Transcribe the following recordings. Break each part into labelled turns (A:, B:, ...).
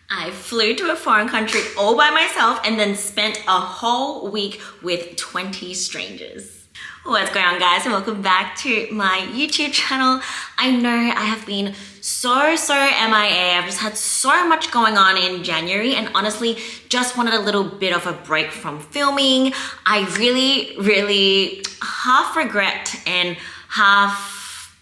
A: I flew to a foreign country all by myself and then spent a whole week with 20 strangers. What's going on, guys, and welcome back to my YouTube channel. I know I have been so MIA. I've just had so much going on in January and honestly just wanted a little bit of a break from filming. I really half regret and half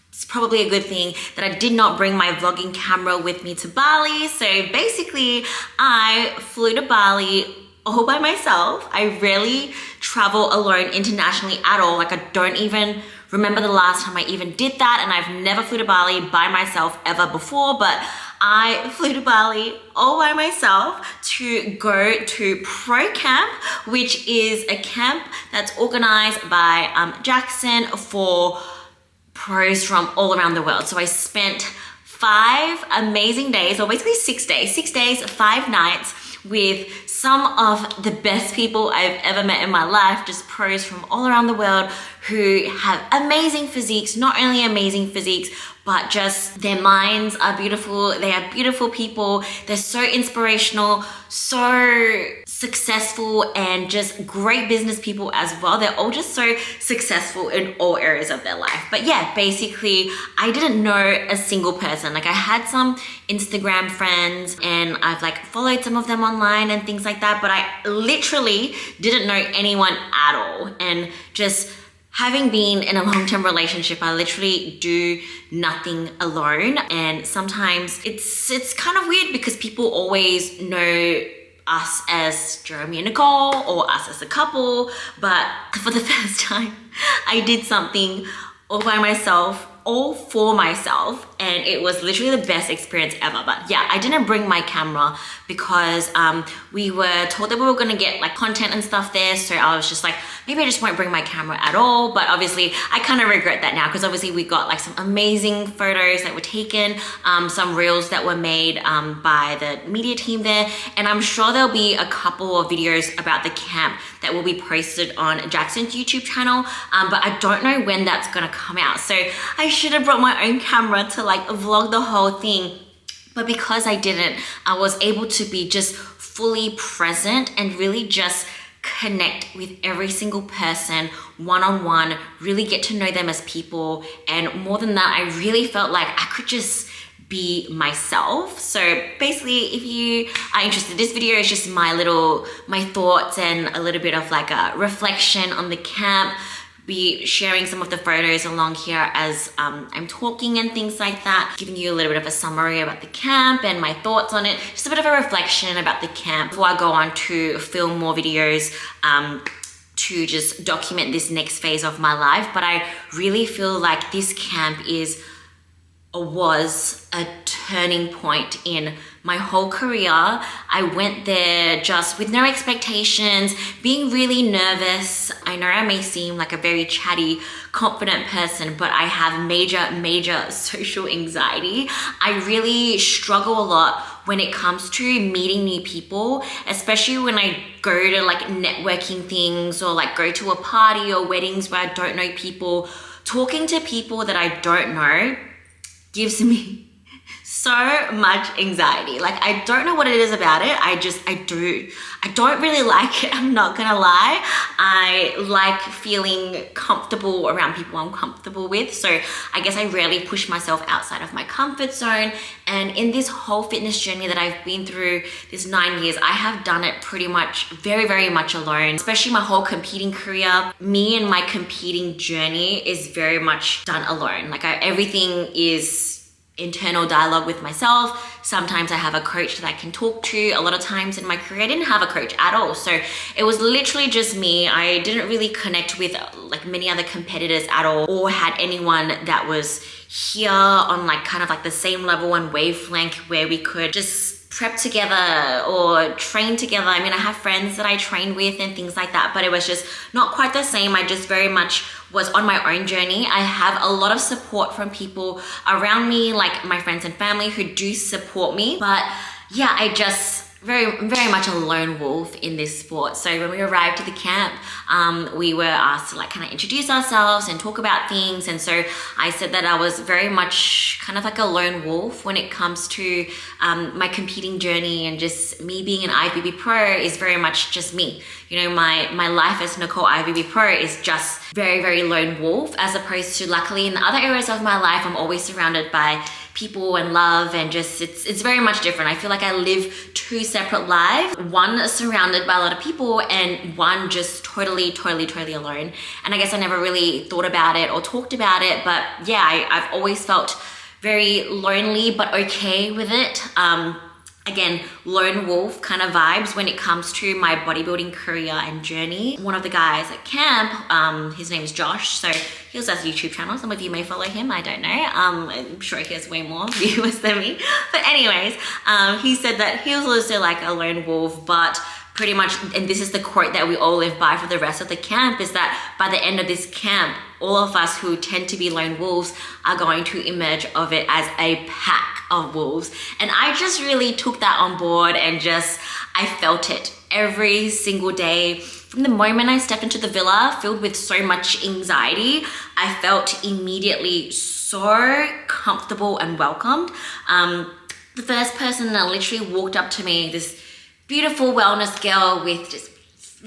A: it's probably a good thing that I did not bring my vlogging camera with me to Bali. So basically I flew to Bali all by myself. I rarely travel alone internationally at all. Like, I don't even remember the last time I even did that, and I've never flew to Bali by myself ever before, but I flew to Bali all by myself to go to Pro Camp, which is a camp that's organized by Jackson for pros from all around the world. So I spent 5 amazing days, or basically 6 days, 5 nights with some of the best people I've ever met in my life, just pros from all around the world who have amazing physiques, not only amazing physiques, but just their minds are beautiful. They are beautiful people. They're so inspirational, so successful, and just great business people as well. They're all just so successful in all areas of their life. But yeah, basically, I didn't know a single person. Like, I had some Instagram friends and I've like followed some of them online and things like that, but I literally didn't know anyone at all. And just having been in a long-term relationship, I literally do nothing alone. And sometimes it's kind of weird because people always know us as Jeremy and Nicole or us as a couple. But for the first time, I did something all by myself, all for myself, and it was literally the best experience ever. But yeah, I didn't bring my camera because we were told that we were gonna get like content and stuff there, so I was just like, maybe I just won't bring my camera at all. But obviously I kind of regret that now, because obviously we got like some amazing photos that were taken, some reels that were made by the media team there, and I'm sure there'll be a couple of videos about the camp that will be posted on Jackson's YouTube channel, but I don't know when that's gonna come out. So I should have brought my own camera to like vlog the whole thing, but because I didn't, I was able to be just fully present and really just connect with every single person one-on-one, really get to know them as people. And more than that, I really felt like I could just be myself. So basically, if you are interested, this video is just my thoughts and a little bit of like a reflection on the camp. Be sharing some of the photos along here as I'm talking and things like that, giving you a little bit of a summary about the camp and my thoughts on it, just a bit of a reflection about the camp before I go on to film more videos to just document this next phase of my life. But I really feel like this camp was a turning point in my whole career. I went there just with no expectations, being really nervous. I know I may seem like a very chatty, confident person, but I have major social anxiety. I really struggle a lot when it comes to meeting new people, especially when I go to like networking things or like go to a party or weddings where I don't know people. Talking to people that I don't know gives me so much anxiety. Like, I don't know what it is about it. I don't really like it. I'm not gonna lie. I like feeling comfortable around people I'm comfortable with. So I guess I rarely push myself outside of my comfort zone. And in this whole fitness journey that I've been through this 9 years, I have done it pretty much very much alone, especially my whole competing career. Me and my competing journey is very much done alone. Like, everything is internal dialogue with myself. Sometimes I have a coach that I can talk to. A lot of times in my career, I didn't have a coach at all. So it was literally just me. I didn't really connect with like many other competitors at all, or had anyone that was here on like kind of like the same level and wavelength where we could just prep together or train together. I mean, I have friends that I train with and things like that, but it was just not quite the same. I just very much was on my own journey. I have a lot of support from people around me, like my friends and family who do support me. But yeah, I just very much a lone wolf in this sport. So when we arrived at the camp, we were asked to like kind of introduce ourselves and talk about things. And so I said that I was very much kind of like a lone wolf when it comes to my competing journey, and just me being an IFBB pro is very much just me. You know, my life as Nicole IFBB pro is just very lone wolf, as opposed to luckily in the other areas of my life, I'm always surrounded by people and love, and just it's very much different. I feel like I live two separate lives, one surrounded by a lot of people and one just totally alone. And I guess I never really thought about it or talked about it, but yeah, I've always felt very lonely but okay with it. Again, lone wolf kind of vibes when it comes to my bodybuilding career and journey. One of the guys at camp, his name is Josh, so he also has a YouTube channel. Some of you may follow him, I don't know. I'm sure he has way more viewers than me. But anyways, he said that he was also like a lone wolf, but pretty much, and this is the quote that we all live by for the rest of the camp, is that by the end of this camp, all of us who tend to be lone wolves are going to emerge of it as a pack of wolves. And I just really took that on board, and just, I felt it every single day. From the moment I stepped into the villa filled with so much anxiety, I felt immediately so comfortable and welcomed. The first person that literally walked up to me, this beautiful wellness girl with just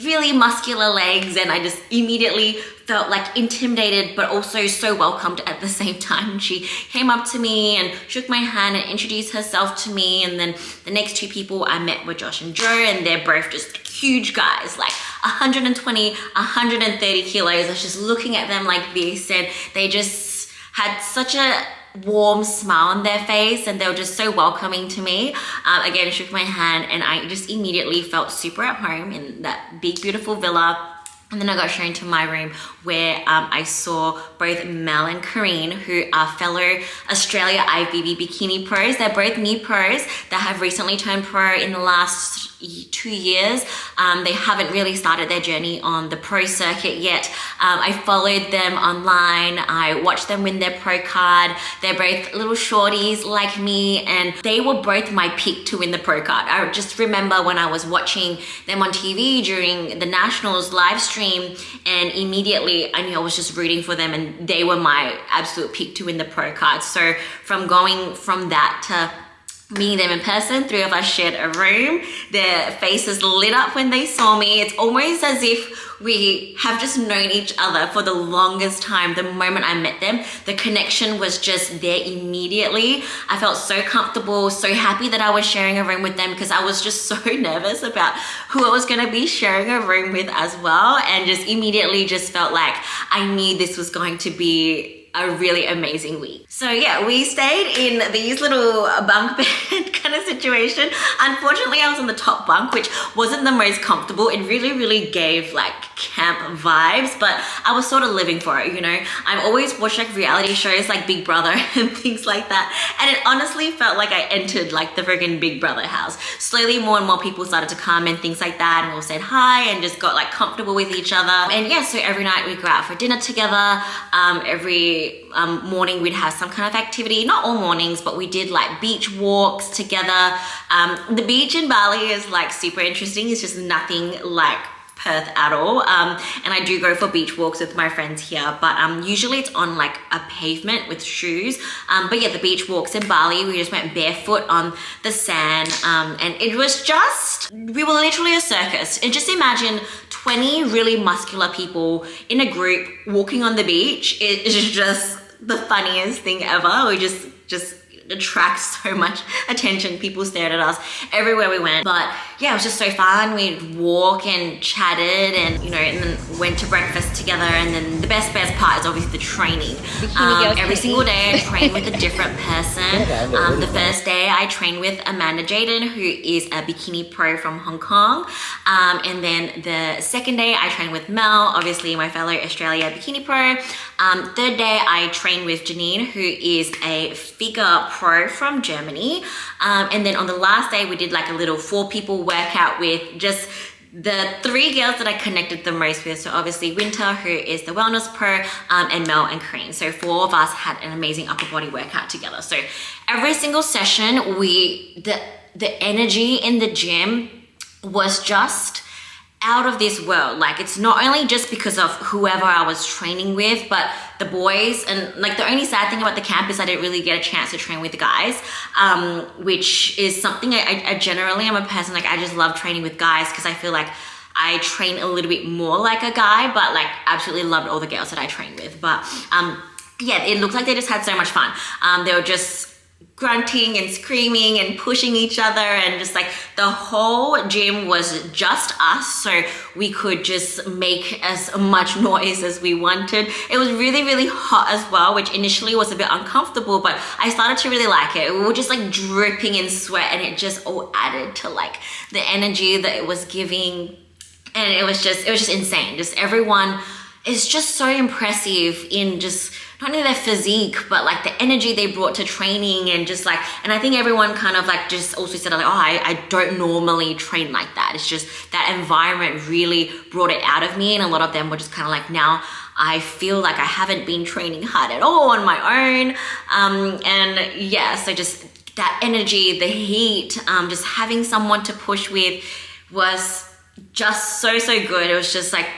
A: really muscular legs, and I just immediately felt like intimidated but also so welcomed at the same time. She came up to me and shook my hand and introduced herself to me, and then the next two people I met were Josh and Joe, and they're both just huge guys, like 120, 130 kilos. I was just looking at them like this, and they just had such a warm smile on their face, and they were just so welcoming to me. Again, shook my hand, and I just immediately felt super at home in that big beautiful villa. And then I got shown to my room where I saw both Mel and Kareen, who are fellow Australia IFBB bikini pros. They're both new pros that have recently turned pro in the last 2 years. They haven't really started their journey on the pro circuit yet. I followed them online. I watched them win their pro card. They're both little shorties like me, and they were both my pick to win the pro card. I just remember when I was watching them on TV during the Nationals live stream, and immediately I knew I was just rooting for them, and they were my absolute pick to win the pro card. So from going from that to meeting them in person, three of us shared a room. Their faces lit up when they saw me. It's almost as if we have just known each other for the longest time. The moment I met them, the connection was just there immediately. I felt so comfortable, so happy that I was sharing a room with them, because I was just so nervous about who I was going to be sharing a room with as well, and just immediately just felt like I knew this was going to be a really amazing week. So yeah, we stayed in these little bunk bed kind of situation. Unfortunately, I was on the top bunk, which wasn't the most comfortable. It really gave like camp vibes, but I was sort of living for it, you know. I've always watched like reality shows like Big Brother and things like that, and it honestly felt like I entered like the friggin' Big Brother house. Slowly more and more people started to come and things like that, and we all said hi and just got like comfortable with each other. And yeah, so every night we'd go out for dinner together. Every morning we'd have some kind of activity. Not all mornings, but we did like beach walks together. The beach in Bali is like super interesting. It's just nothing like Perth at all. And I do go for beach walks with my friends here, but usually it's on like a pavement with shoes. But yeah, the beach walks in Bali, we just went barefoot on the sand, and it was just, we were literally a circus. And just imagine 20 really muscular people in a group walking on the beach. It is just the funniest thing ever. We just attract so much attention. People stared at us everywhere we went. But yeah, it was just so fun. We'd walk and chatted, and you know, and then went to breakfast together. And then the best part is obviously the training. Every single day I train with a different person. The first day I trained with Amanda Jaden, who is a bikini pro from Hong Kong. And then the second day I trained with Mel, obviously my fellow Australia bikini pro. Third day I trained with Janine, who is a figure pro from Germany. And then on the last day we did like a little 4 people workout with just the 3 girls that I connected the most with. So obviously Winter, who is the wellness pro, and Mel and Kareen. So 4 of us had an amazing upper body workout together. So every single session, the energy in the gym was just out of this world. Like, it's not only just because of whoever I was training with, but the boys. And like, the only sad thing about the camp is I didn't really get a chance to train with the guys, which is something I generally am a person, like, I just love training with guys because I feel like I train a little bit more like a guy, but like absolutely loved all the girls that I trained with. But yeah, it looked like they just had so much fun. They were just grunting and screaming and pushing each other, and just like the whole gym was just us, so we could just make as much noise as we wanted. It was really, really hot as well, which initially was a bit uncomfortable, but I started to really like it. We were just like dripping in sweat, and it just all added to like the energy that it was giving. And it was just insane. Just everyone is just so impressive in just not only their physique, but like the energy they brought to training, and just like, and I think everyone kind of like just also said like, oh, I don't normally train like that. It's just that environment really brought it out of me. And a lot of them were just kind of like, now I feel like I haven't been training hard at all on my own. And yeah, so just that energy, the heat, just having someone to push with was just so good. It was just like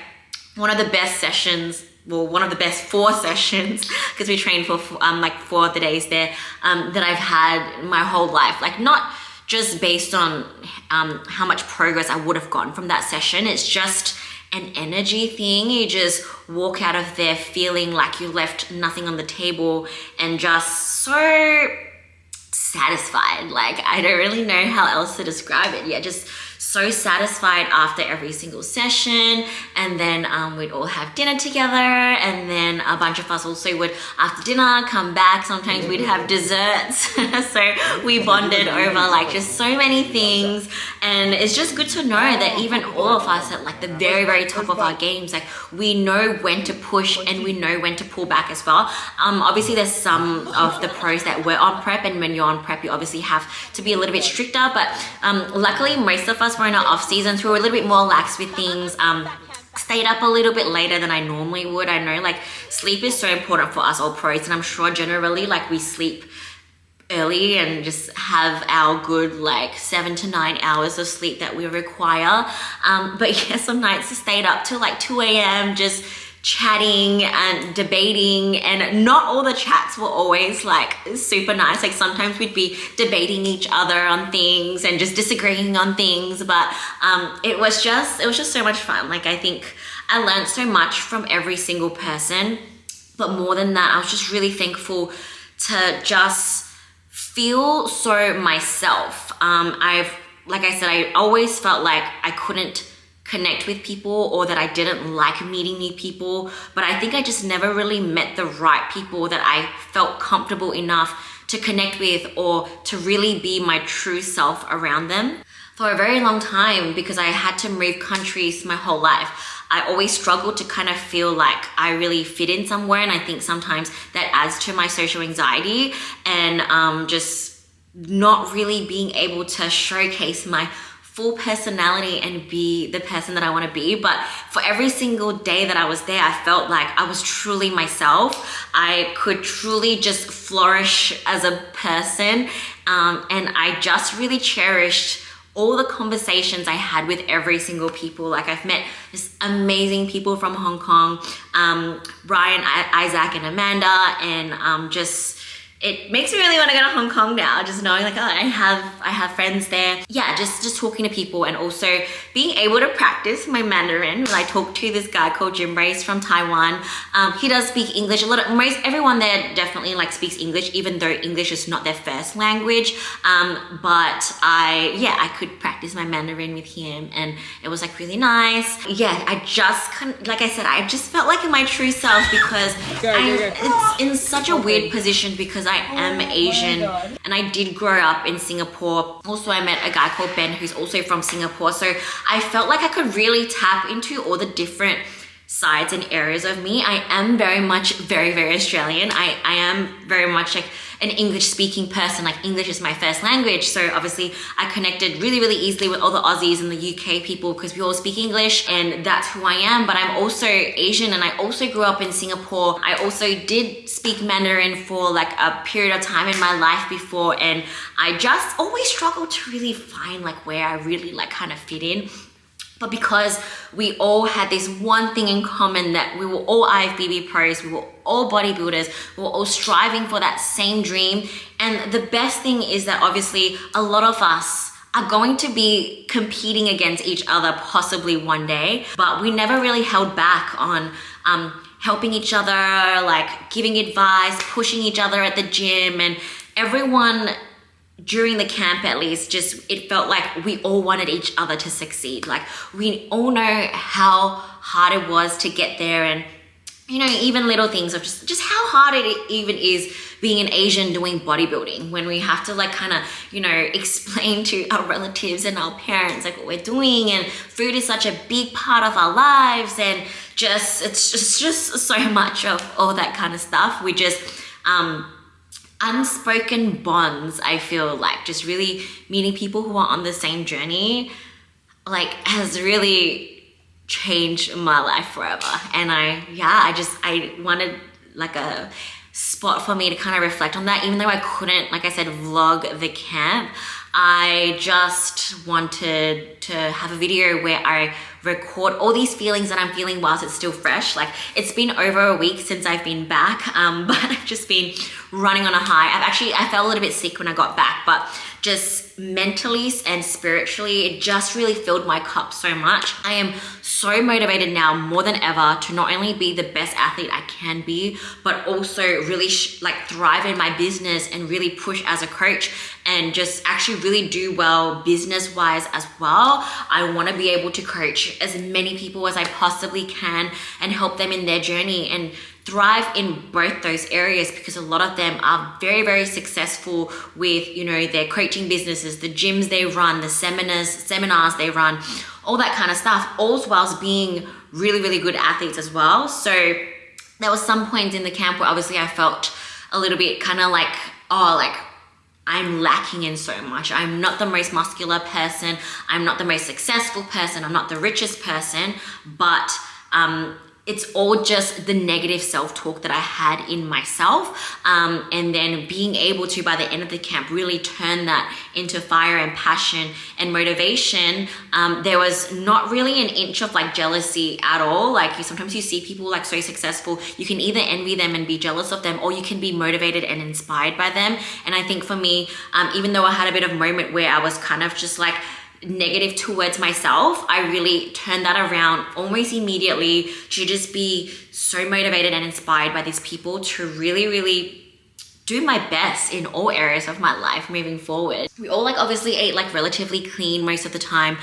A: one of the best sessions, well, one of the best 4 sessions, because we trained for like 4 of the days there, that I've had my whole life. Like, not just based on how much progress I would have gotten from that session. It's just an energy thing. You just walk out of there feeling like you left nothing on the table, and just so satisfied. Like, I don't really know how else to describe it. Yeah, just so satisfied after every single session. And then we'd all have dinner together, and then a bunch of us also would, after dinner, come back. Sometimes we'd have desserts. So we bonded over like just so many things. And it's just good to know that even all of us at like the very, very top of our games, like, we know when to push and we know when to pull back as well. Obviously there's some of the pros that were on prep, and when you're on prep you obviously have to be a little bit stricter, but luckily most of us were in our off season, so we were a little bit more lax with things. Stayed up a little bit later than I normally would. I know like sleep is so important for us all pros, and I'm sure generally like we sleep early and just have our good like 7 to 9 hours of sleep that we require. But yeah, some nights I stayed up till like 2 a.m. just chatting and debating, and not all the chats were always like super nice. Like, sometimes we'd be debating each other on things and just disagreeing on things, but it was just so much fun. Like, I think I learned so much from every single person, but more than that, I was just really thankful to just feel so myself. Like I said, I always felt like I couldn't connect with people, or that I didn't like meeting new people, but I think I just never really met the right people that I felt comfortable enough to connect with, or to really be my true self around them. For a very long time, because I had to move countries my whole life, I always struggled to kind of feel like I really fit in somewhere, and I think sometimes that adds to my social anxiety, and just not really being able to showcase my full personality and be the person that I want to be. But for every single day that I was there, I felt like I was truly myself. I could truly just flourish as a person, and I just really cherished all the conversations I had with every single people. Like, I've met just amazing people from Hong Kong, Ryan, Isaac, and Amanda, and just it makes me really want to go to Hong Kong now, just knowing like, oh, I have friends there. Yeah, just talking to people, and also being able to practice my Mandarin. I talked to this guy called Jim Race from Taiwan. He does speak English. Everyone there definitely like speaks English, even though English is not their first language. But I could practice my Mandarin with him, and it was like really nice. Yeah, I just like I said, I just felt like in my true self, because it's in such a weird position, because I am Asian, and I did grow up in Singapore. Also, I met a guy called Ben who's also from Singapore, so I felt like I could really tap into all the different sides and areas of me. I am very much very Australian. I am very much like an English speaking person. Like English is my first language. So obviously I connected really, really easily with all the Aussies and the UK people because we all speak English and that's who I am. But I'm also Asian and I also grew up in Singapore. I also did speak Mandarin for like a period of time in my life before, and I just always struggled to really find like where I really like kind of fit in. But because we all had this one thing in common, that we were all IFBB pros, we were all bodybuilders, we were all striving for that same dream. And the best thing is that obviously a lot of us are going to be competing against each other possibly one day, but we never really held back on helping each other, like giving advice, pushing each other at the gym, and everyone during the camp, at least, just it felt like we all wanted each other to succeed. Like we all know how hard it was to get there, and you know, even little things of just how hard it even is being an Asian doing bodybuilding, when we have to like kind of, you know, explain to our relatives and our parents like what we're doing, and food is such a big part of our lives, and it's just so much of all that kind of stuff. We just unspoken bonds, I feel like, just really meeting people who are on the same journey, like has really changed my life forever. And I wanted like a spot for me to kind of reflect on that. Even though I couldn't, like I said, vlog the camp, I just wanted to have a video where I record all these feelings that I'm feeling whilst it's still fresh. Like it's been over a week since I've been back, but I've just been running on a high. I felt a little bit sick when I got back, but just mentally and spiritually, it just really filled my cup so much. I am so motivated now more than ever to not only be the best athlete I can be, but also really like thrive in my business and really push as a coach and just actually really do well business wise as well. I want to be able to coach as many people as I possibly can and help them in their journey and thrive in both those areas, because a lot of them are very, very successful with, you know, their coaching businesses, the gyms they run, the seminars they run, all that kind of stuff, all whilst being really, really good athletes as well. So there was some points in the camp where obviously I felt a little bit kind of like, oh, like I'm lacking in so much. I'm not the most muscular person. I'm not the most successful person. I'm not the richest person, but it's all just the negative self-talk that I had in myself. And then being able to, by the end of the camp, really turn that into fire and passion and motivation. There was not really an inch of like jealousy at all. Like sometimes you see people like so successful, you can either envy them and be jealous of them, or you can be motivated and inspired by them. And I think for me, even though I had a bit of a moment where I was kind of just like negative towards myself, I really turned that around almost immediately to just be so motivated and inspired by these people to really, really do my best in all areas of my life moving forward. We all like obviously ate like relatively clean most of the time.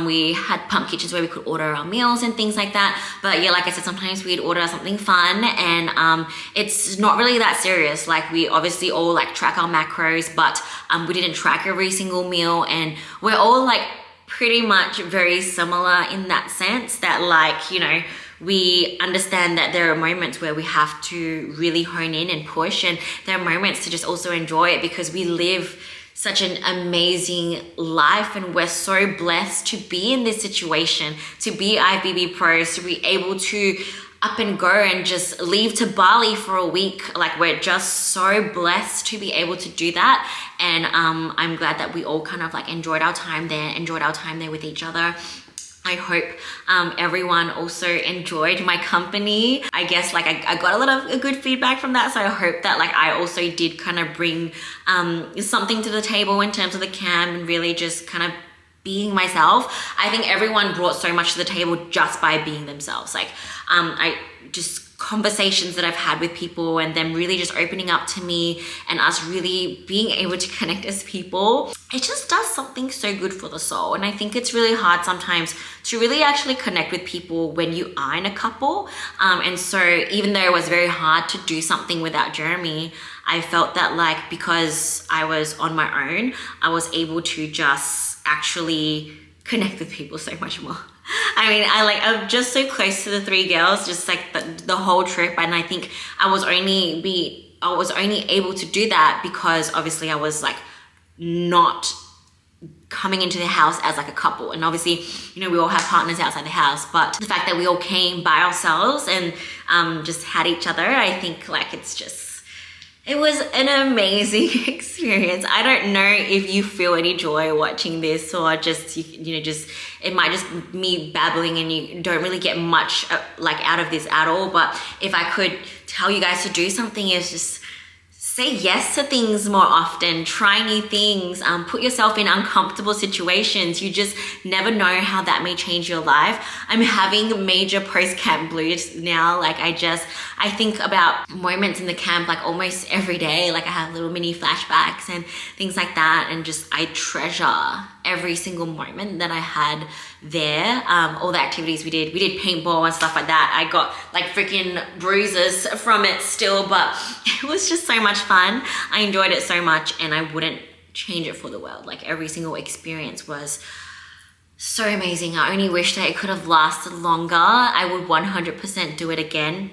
A: We had pump kitchens where we could order our meals and things like that. But yeah, like I said, sometimes we'd order something fun, and it's not really that serious. Like we obviously all like track our macros, but we didn't track every single meal, and we're all like pretty much very similar in that sense that, like, you know, we understand that there are moments where we have to really hone in and push, and there are moments to just also enjoy it, because we live such an amazing life and we're so blessed to be in this situation, to be IFBB pros, to be able to up and go and just leave to Bali for a week. Like we're just so blessed to be able to do that. And I'm glad that we all kind of like enjoyed our time there with each other. I hope everyone also enjoyed my company. I guess like I got a lot of good feedback from that. So I hope that like I also did kind of bring something to the table in terms of the camp and really just kind of being myself. I think everyone brought so much to the table just by being themselves. Like conversations that I've had with people and them really just opening up to me and us really being able to connect as people, it just does something so good for the soul. And I think it's really hard sometimes to really actually connect with people when you are in a couple. And so even though it was very hard to do something without Jeremy, I felt that like because I was on my own, I was able to just actually connect with people so much more. I mean, I'm just so close to the three girls, just like the whole trip. And I think I was only I was only able to do that because obviously I was like not coming into the house as like a couple. And obviously, you know, we all have partners outside the house, but the fact that we all came by ourselves and just had each other, I think like it was an amazing experience. I don't know if you feel any joy watching this, or just, you know, just, it might just me babbling and you don't really get much like out of this at all. But if I could tell you guys to do something, is just say yes to things more often, try new things, put yourself in uncomfortable situations. You just never know how that may change your life. I'm having major post-camp blues now. Like I think about moments in the camp like almost every day. Like I have little mini flashbacks and things like that. And just, I treasure every single moment that I had there. All the activities we did paintball and stuff like that. I got like freaking bruises from it still, but it was just so much fun. I enjoyed it so much and I wouldn't change it for the world. Like every single experience was so amazing. I only wish that it could have lasted longer. I would 100% do it again.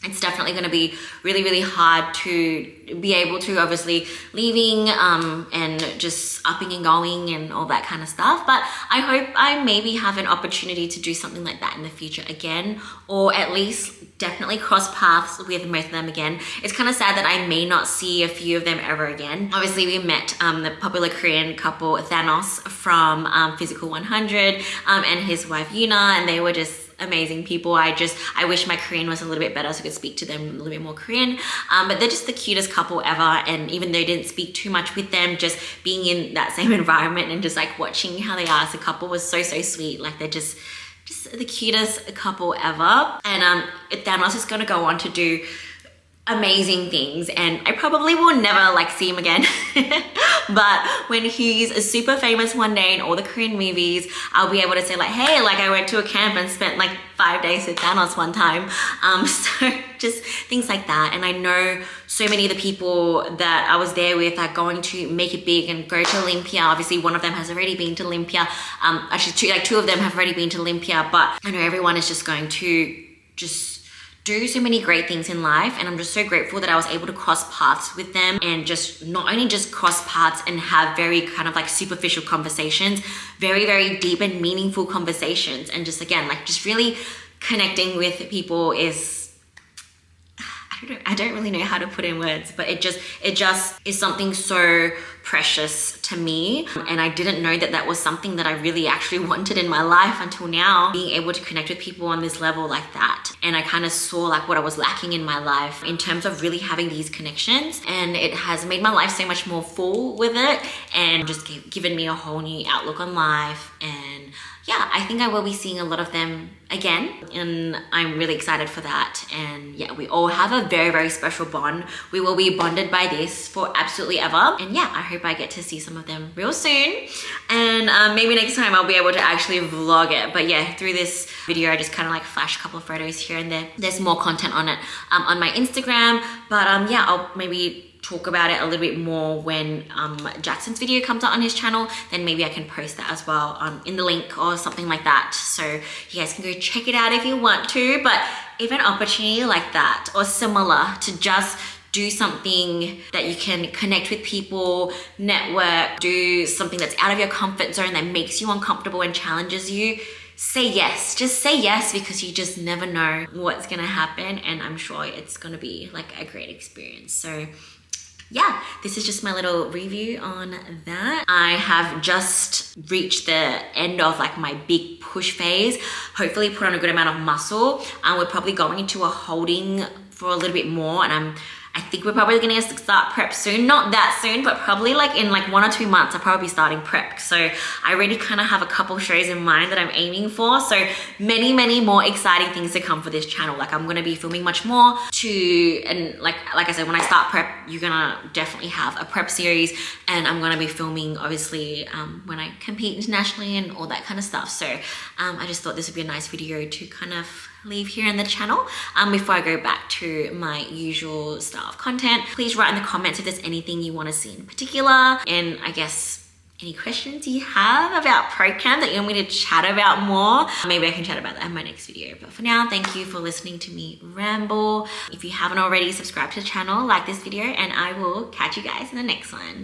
A: It's definitely going to be really, really hard to be able to, obviously, leaving and just upping and going and all that kind of stuff. But I hope I maybe have an opportunity to do something like that in the future again, or at least definitely cross paths with most of them again. It's kind of sad that I may not see a few of them ever again. Obviously, we met the popular Korean couple Thanos from Physical 100 and his wife Yuna, and they were just amazing people. I wish my Korean was a little bit better so I could speak to them a little bit more Korean, but they're just the cutest couple ever. And even though I didn't speak too much with them, just being in that same environment and just like watching how they are as a couple was so sweet. Like they're just the cutest couple ever. And Thanos is going to go on to do amazing things, and I probably will never like see him again. But when he's super famous one day in all the Korean movies, I'll be able to say like, hey, like I went to a camp and spent like 5 days with Thanos one time. So just things like that. And I know so many of the people that I was there with are going to make it big and go to Olympia. Obviously one of them has already been to Olympia. Actually two of them have already been to Olympia, but I know everyone is just going to just do so many great things in life. And I'm just so grateful that I was able to cross paths with them, and just not only just cross paths and have very kind of like superficial conversations, very, very deep and meaningful conversations. And just again, like just really connecting with people is, I don't really know how to put in words, but it just is something so precious to me. And I didn't know that that was something that I really actually wanted in my life until now, being able to connect with people on this level like that. And I kind of saw like what I was lacking in my life in terms of really having these connections, and it has made my life so much more full with it, and just given me a whole new outlook on life. And yeah, I think I will be seeing a lot of them again, and I'm really excited for that. And yeah, we all have a very, very special bond. We will be bonded by this for absolutely ever. And yeah, I hope I get to see some of them real soon. And maybe next time I'll be able to actually vlog it. But yeah, through this video, I just kind of like flash a couple of photos here and there. There's more content on it on my Instagram. But yeah, I'll maybe talk about it a little bit more when Jackson's video comes out on his channel. Then maybe I can post that as well in the link or something like that, so you guys can go check it out if you want to. But if an opportunity like that or similar to just do something that you can connect with people, network, do something that's out of your comfort zone that makes you uncomfortable and challenges you, say yes. Just say yes, because you just never know what's gonna happen, and I'm sure it's gonna be like a great experience. So yeah, this is just my little review on that. I have just reached the end of like my big push phase. Hopefully put on a good amount of muscle. We're probably going into a holding for a little bit more, and I think we're probably gonna start prep soon. Not that soon, but probably like in like 1 or 2 months, I'll probably be starting prep. So I already kind of have a couple shows in mind that I'm aiming for. So many, many more exciting things to come for this channel. Like I'm gonna be filming much more and like I said, when I start prep, you're gonna definitely have a prep series, and I'm gonna be filming obviously when I compete internationally and all that kind of stuff. So I just thought this would be a nice video to kind of leave here in the channel before I go back to my usual style of content. Please write in the comments if there's anything you want to see in particular, and I guess any questions you have about ProCam that you want me to chat about more, maybe I can chat about that in my next video. But for now, thank you for listening to me ramble. If you haven't already, subscribe to the channel, like this video, and I will catch you guys in the next one.